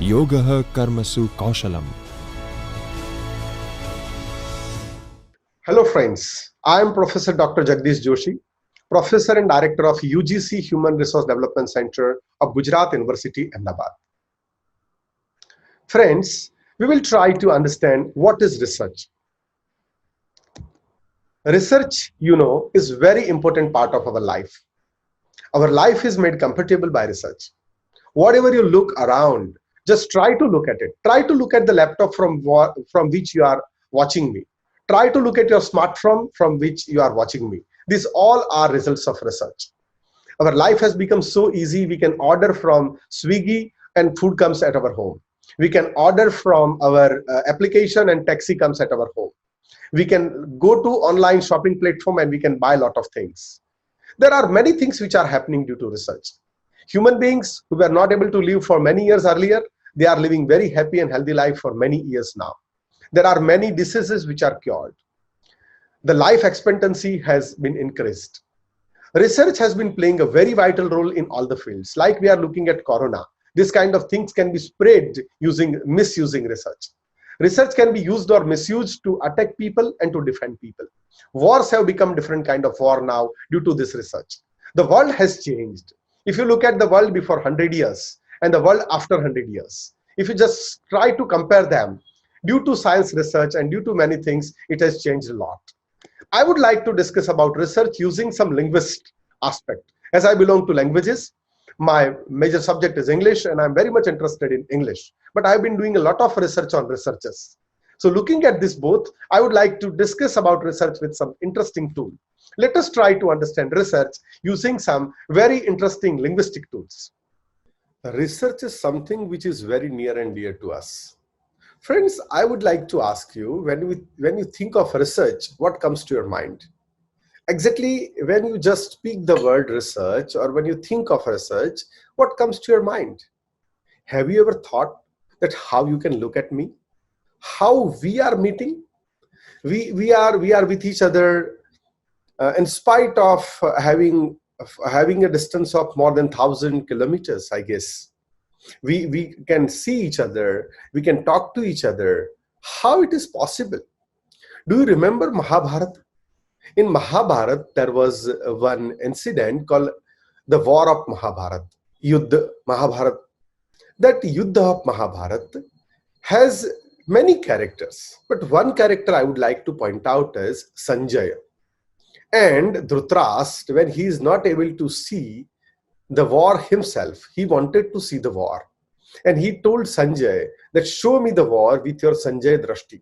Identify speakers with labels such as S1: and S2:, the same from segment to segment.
S1: Yogaha Karmasu Kaushalam.
S2: Hello friends, I am Professor Dr. Jagdish Joshi, Professor and Director of UGC Human Resource Development Center of Gujarat University, Ahmedabad. Friends, we will try to understand what is research. Research, is very important part of our life. Our life is made comfortable by research. Whatever you look around, just try to look at it. Try to look at the laptop from which you are watching me. Try to look at your smartphone from which you are watching me. These all are results of research. Our life has become so easy. We can order from Swiggy and food comes at our home. We can order from our application and taxi comes at our home. We can go to online shopping platform and we can buy a lot of things. There are many things which are happening due to research. Human beings who were not able to live for many years earlier, they are living very happy and healthy life for many years now. There are many diseases which are cured. The life expectancy has been increased. Research has been playing a very vital role in all the fields. Like we are looking at corona, this kind of things can be spread misusing research. Research can be used or misused to attack people and to defend people. Wars have become different kind of war now due to this research. The world has changed. If you look at the world before 100 years and the world after 100 years, if you just try to compare them, due to science research and due to many things, it has changed a lot. I would like to discuss about research using some linguist aspect. As I belong to languages, my major subject is English and I'm very much interested in English. But I've been doing a lot of research on researches. So looking at this both, I would like to discuss about research with some interesting tool. Let us try to understand research using some very interesting linguistic tools. Research is something which is very near and dear to us. Friends, I would like to ask you, when you think of research, what comes to your mind? Exactly when you just speak the word research or when you think of research, what comes to your mind? Have you ever thought that how you can look at me? How we are meeting? We are with each other in spite of having a distance of more than 1,000 kilometers, I guess. We can see each other, we can talk to each other. How it is possible? Do you remember Mahabharata? In Mahabharata, there was one incident called the War of Mahabharata, Yuddha Mahabharata. That Yuddha of Mahabharata has many characters, but one character I would like to point out is Sanjaya. And Dhritarashtra, when he is not able to see the war himself, he wanted to see the war. And he told Sanjay that show me the war with your Sanjay Drashti.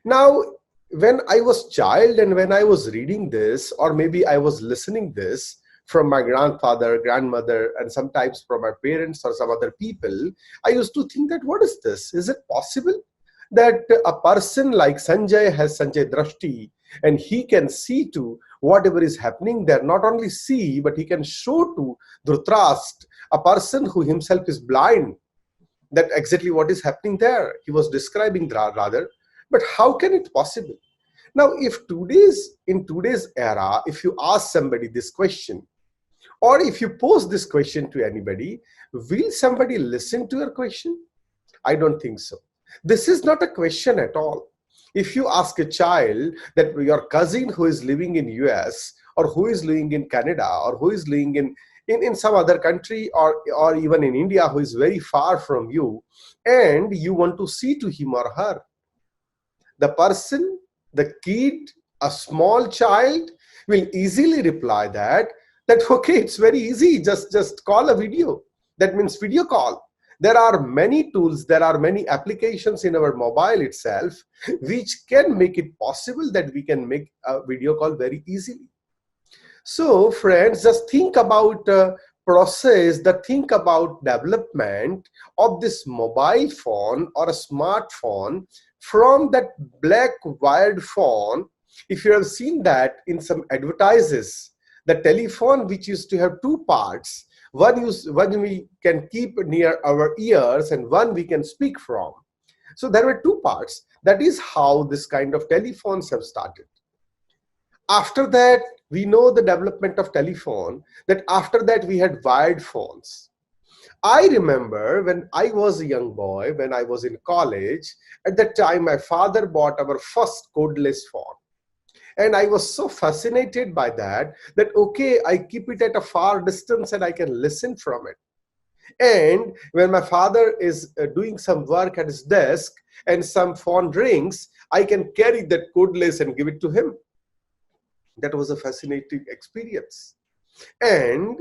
S2: Now, when I was child and when I was reading this, or maybe I was listening this from my grandfather, grandmother, and sometimes from my parents or some other people, I used to think that what is this? Is it possible that a person like Sanjay has Sanjay Drashti and he can see to whatever is happening there, not only see, but he can show to Dhritarashtra, a person who himself is blind, that exactly what is happening there. He was describing rather, but how can it possible? Now, if in today's era, if you ask somebody this question, or if you pose this question to anybody, will somebody listen to your question? I don't think so. This is not a question at all. If you ask a child that your cousin who is living in US or who is living in Canada or who is living in some other country or even in India who is very far from you, and you want to see to him or her, the person, the kid, a small child will easily reply that okay, it's very easy, just call a video. That means video call. There are many tools, there are many applications in our mobile itself which can make it possible that we can make a video call very easily. So friends, just think about think about development of this mobile phone or a smartphone from that black wired phone. If you have seen that in some advertises, the telephone which used to have two parts, one we can keep near our ears and one we can speak from. So there were two parts. That is how this kind of telephones have started. After that, we know the development of telephone, that after that we had wired phones. I remember when I was a young boy, when I was in college, at that time my father bought our first codeless phone. And I was so fascinated by that, that okay, I keep it at a far distance and I can listen from it. And when my father is doing some work at his desk and some phone rings, I can carry that codeless and give it to him. That was a fascinating experience. And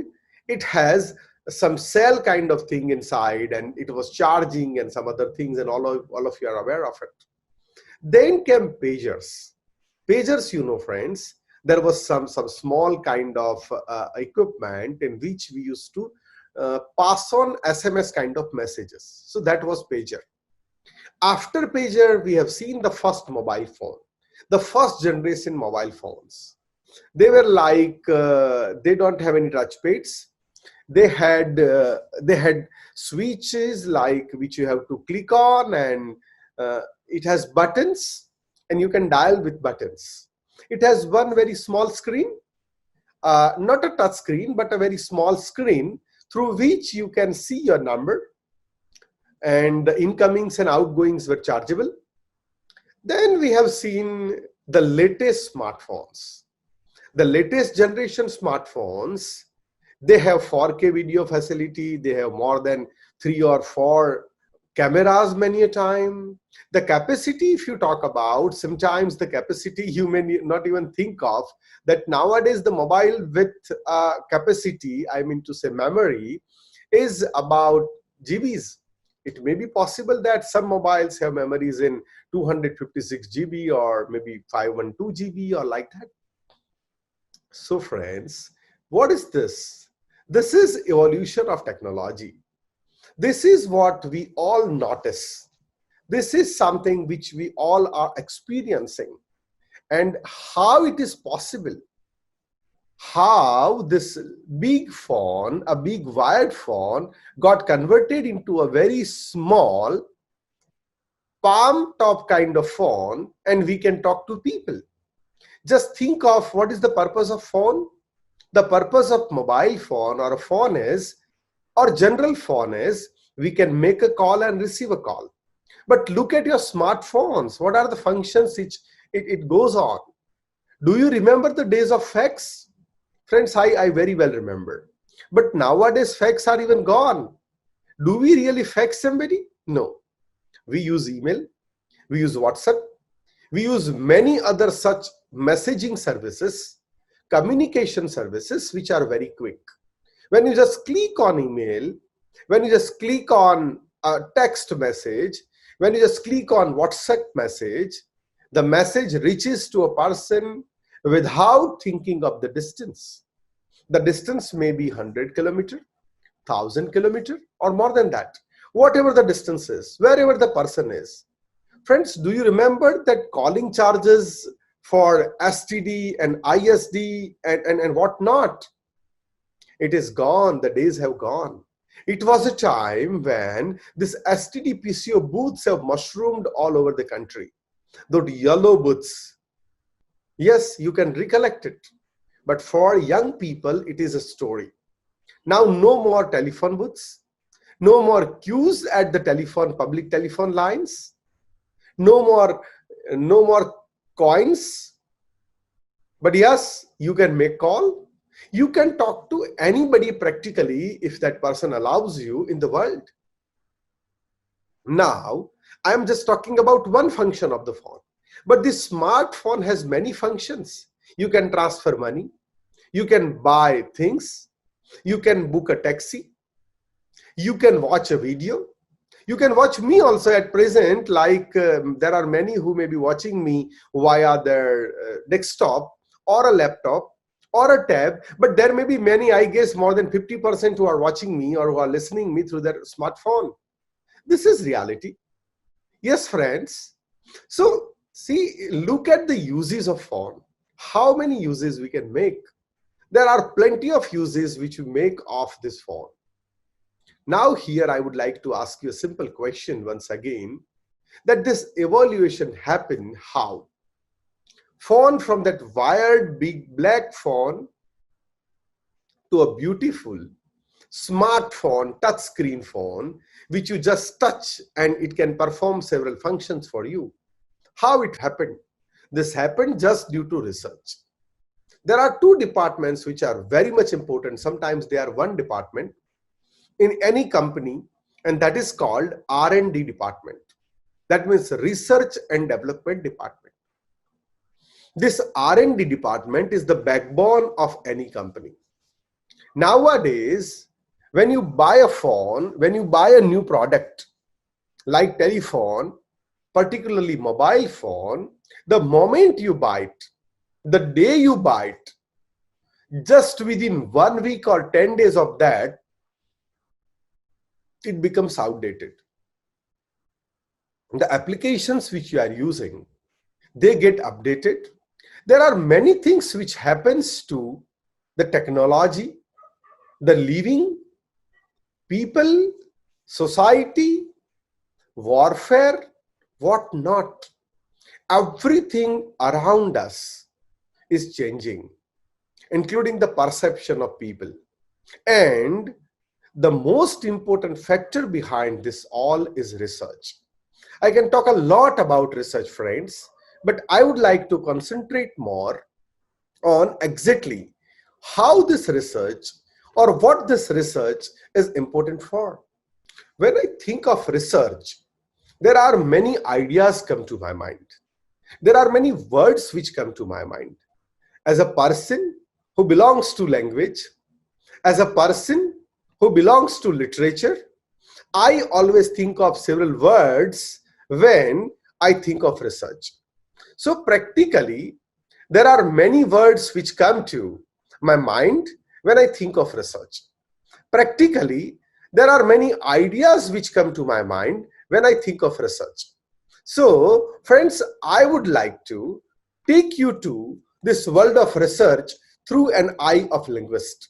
S2: it has some cell kind of thing inside, and it was charging and some other things, and all of you are aware of it. Then came pagers. Pagers, friends, there was some small kind of equipment in which we used to pass on SMS kind of messages. So that was pager. After pager, we have seen the first mobile phone, the first generation mobile phones. They were like they don't have any touch pads. They had switches like which you have to click on, and it has buttons, and you can dial with buttons. It has one very small screen, not a touch screen, but a very small screen through which you can see your number, and the incomings and outgoings were chargeable. Then we have seen the latest smartphones. The latest generation smartphones, they have 4K video facility, they have more than 3 or 4 cameras many a time. The capacity, if you talk about, sometimes the capacity you may not even think of, that nowadays the mobile with capacity, I mean to say memory, is about GBs. It may be possible that some mobiles have memories in 256 GB or maybe 512 GB or like that. So friends, what is this? This is evolution of technology. This is what we all notice. This is something which we all are experiencing. And how it is possible, how this big phone, a big wired phone, got converted into a very small palm top kind of phone, and we can talk to people. Just think of what is the purpose of phone. The purpose of mobile phone or a phone is, or general phone is, we can make a call and receive a call. But look at your smartphones. What are the functions which it goes on? Do you remember the days of fax? Friends, I very well remember. But nowadays fax are even gone. Do we really fax somebody? No. We use email, we use WhatsApp, we use many other such messaging services, communication services, which are very quick. When you just click on email, when you just click on a text message, when you just click on WhatsApp message, the message reaches to a person without thinking of the distance. The distance may be 100 kilometer, 1,000 kilometer, or more than that. Whatever the distance is, wherever the person is. Friends, do you remember that calling charges for STD and ISD and whatnot? It is gone. The days have gone. It was a time when this STD PCO booths have mushroomed all over the country. Those yellow booths. Yes, you can recollect it. But for young people, it is a story. Now, no more telephone booths. No more queues at the public telephone lines. No more coins. But yes, you can make call. You can talk to anybody practically if that person allows you in the world. Now, I am just talking about one function of the phone. But this smartphone has many functions. You can transfer money. You can buy things. You can book a taxi. You can watch a video. You can watch me also at present, like there are many who may be watching me via their desktop or a laptop or a tab, but there may be many, I guess more than 50% who are watching me or who are listening me through their smartphone. This is reality. Yes, friends. So see, look at the uses of phone. How many uses we can make? There are plenty of uses which we make of this phone. Now here I would like to ask you a simple question once again, that this evaluation happened how? Phone from that wired big black phone to a beautiful smartphone, touch screen phone, which you just touch and it can perform several functions for you. How it happened? This happened just due to research. There are two departments which are very much important. Sometimes they are one department in any company, and that is called R&D department. That means research and development department. This R&D department is the backbone of any company. Nowadays, when you buy a phone, when you buy a new product like telephone, particularly mobile phone, the moment you buy it, the day you buy it, just within 1 week or 10 days of that, it becomes outdated. The applications which you are using, they get updated. There are many things which happens to the technology, the living, people, society, warfare, what not. Everything around us is changing, including the perception of people. And the most important factor behind this all is research. I can talk a lot about research, friends, but I would like to concentrate more on exactly how this research or what this research is important for. When I think of research, there are many ideas come to my mind. There are many words which come to my mind. As a person who belongs to language, as a person who belongs to literature, I always think of several words when I think of research. So practically, there are many words which come to my mind when I think of research. Practically, there are many ideas which come to my mind when I think of research. So, friends, I would like to take you to this world of research through an eye of linguist.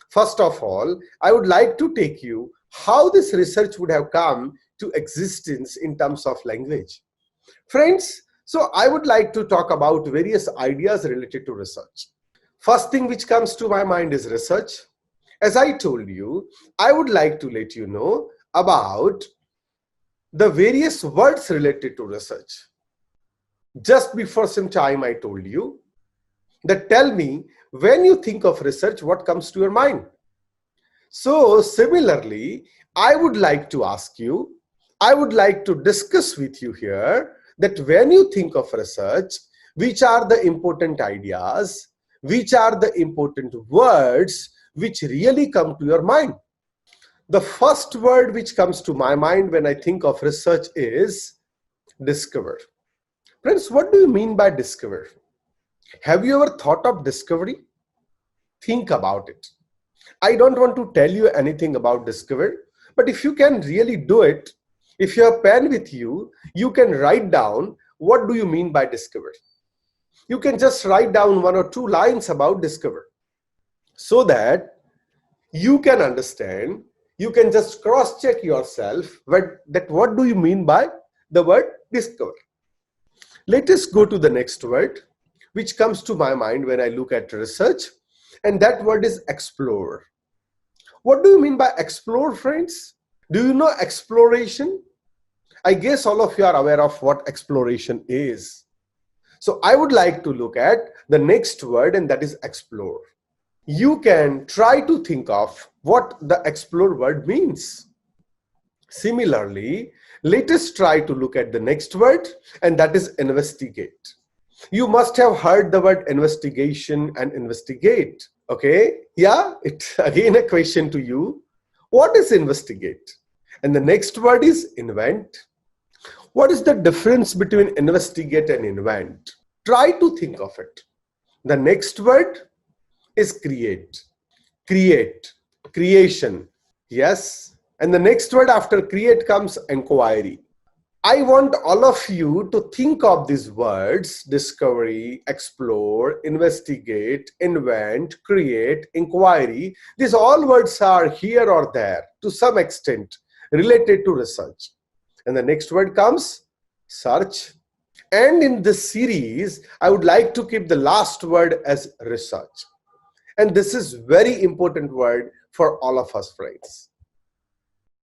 S2: First of all, I would like to take you how this research would have come to existence in terms of language. Friends, so I would like to talk about various ideas related to research. First thing which comes to my mind is research. As I told you, I would like to let you know about the various words related to research. Just before some time, I told you that tell me, when you think of research, what comes to your mind? So similarly, I would like to ask you, I would like to discuss with you here that when you think of research, which are the important ideas, which are the important words which really come to your mind? The first word which comes to my mind when I think of research is discover. Friends, what do you mean by discover? Have you ever thought of discovery? Think about it. I don't want to tell you anything about discover, but if you can really do it, if you have pen with you, you can write down what do you mean by discover. You can just write down 1 or 2 lines about discover so that you can understand, you can just cross-check yourself that what do you mean by the word discover. Let us go to the next word which comes to my mind when I look at research, and that word is explore. What do you mean by explore, friends? Do you know exploration? I guess all of you are aware of what exploration is. So I would like to look at the next word, and that is explore. You can try to think of what the explore word means. Similarly, let us try to look at the next word, and that is investigate. You must have heard the word investigation and investigate. Okay, yeah, it's again a question to you. What is investigate? And the next word is invent. What is the difference between investigate and invent? Try to think of it. The next word is create. Create, creation, yes. And the next word after create comes inquiry. I want all of you to think of these words: discovery, explore, investigate, invent, create, inquiry. These all words are here or there to some extent related to research. And the next word comes search. And in this series, I would like to keep the last word as research. And this is very important word for all of us, friends.